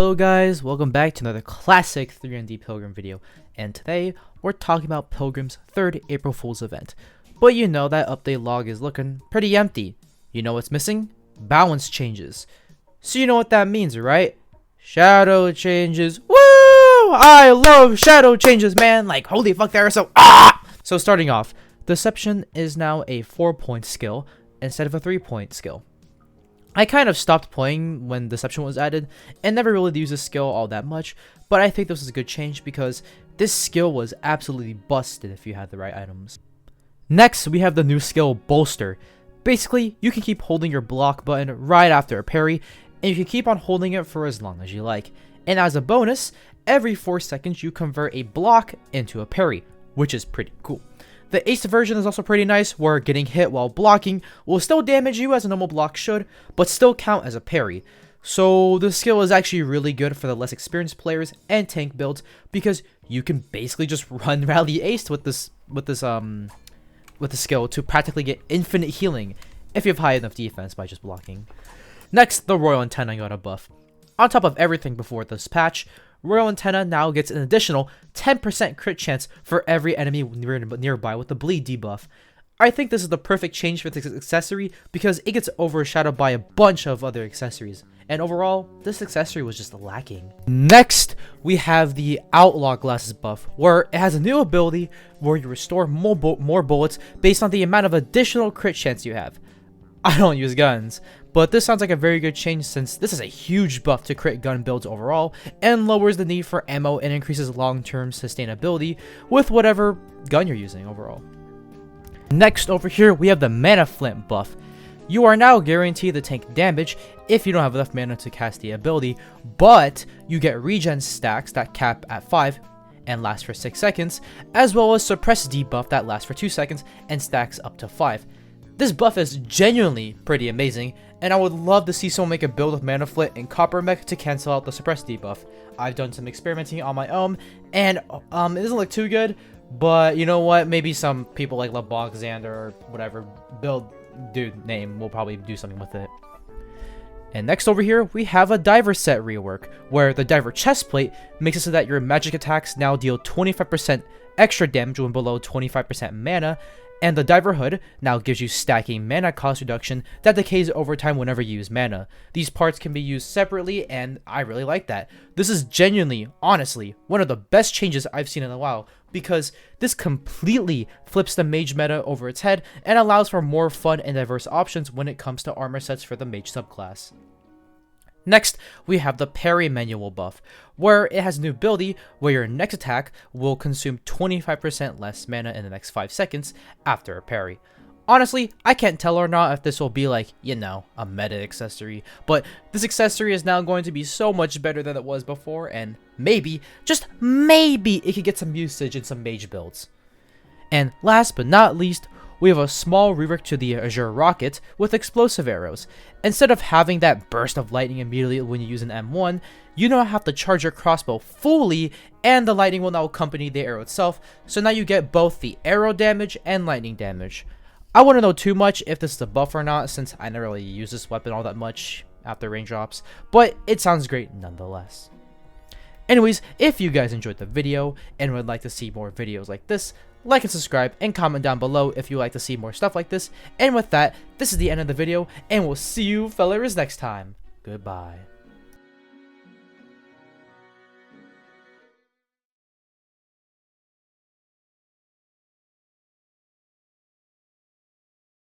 Hello guys, welcome back to another classic 3D Pilgrim video, and today we're talking about Pilgrim's 3rd April Fool's event. But you know that update log is looking pretty empty. You know what's missing? Balance changes. So you know what that means, right? Shadow changes. Woo! I love shadow changes, man! Like, holy fuck, they're so So starting off, Deception is now a 4-point skill instead of a 3-point skill. I kind of stopped playing when Deception was added and never really used this skill all that much, but I think this is a good change because this skill was absolutely busted if you had the right items. Next, we have the new skill Bolster. Basically, you can keep holding your block button right after a parry, and you can keep on holding it for as long as you like. And as a bonus, every 4 seconds you convert a block into a parry, which is pretty cool. The ace version is also pretty nice, where getting hit while blocking will still damage you as a normal block should, but still count as a parry. So the skill is actually really good for the less experienced players and tank builds because you can basically just run rally ace with the skill to practically get infinite healing if you have high enough defense by just blocking. Next, the Royal Antenna got a buff. On top of everything before this patch, Royal Antenna now gets an additional 10% crit chance for every enemy nearby with the bleed debuff. I think this is the perfect change for this accessory because it gets overshadowed by a bunch of other accessories, and overall, this accessory was just lacking. Next, we have the Outlaw Glasses buff, where it has a new ability where you restore more bullets based on the amount of additional crit chance you have. I don't use guns, but this sounds like a very good change since this is a huge buff to crit gun builds overall and lowers the need for ammo and increases long-term sustainability with whatever gun you're using overall. Next over here we have the mana flint buff. You are now guaranteed to tank damage if you don't have enough mana to cast the ability, but you get regen stacks that cap at 5 and last for 6 seconds, as well as suppress debuff that lasts for 2 seconds and stacks up to 5. This buff is genuinely pretty amazing, and I would love to see someone make a build with Mana Flint and Copper Mech to cancel out the suppress debuff. I've done some experimenting on my own, and it doesn't look too good, but you know what? Maybe some people like LeBlanc or whatever build dude name will probably do something with it. And next over here, we have a Diver set rework, where the Diver chestplate makes it so that your magic attacks now deal 25% extra damage when below 25% mana, and the Diver Hood now gives you stacking mana cost reduction that decays over time whenever you use mana. These parts can be used separately, and I really like that. This is genuinely, honestly, one of the best changes I've seen in a while, because this completely flips the mage meta over its head and allows for more fun and diverse options when it comes to armor sets for the mage subclass. Next, we have the Parry manual buff, where it has a new ability where your next attack will consume 25% less mana in the next 5 seconds after a parry. Honestly, I can't tell or not if this will be like, you know, a meta accessory, but this accessory is now going to be so much better than it was before, and maybe, just maybe, it could get some usage in some mage builds. And last but not least, we have a small rework to the Azure rocket with explosive arrows. Instead of having that burst of lightning immediately when you use an M1, you now have to charge your crossbow fully, and the lightning will now accompany the arrow itself, so now you get both the arrow damage and lightning damage. I wouldn't know too much if this is a buff or not, since I never really use this weapon all that much after raindrops, but it sounds great nonetheless. Anyways, if you guys enjoyed the video and would like to see more videos like this, like and subscribe and comment down below if you like to see more stuff like this. And with that, this is the end of the video, and we'll see you fellers next time. Goodbye.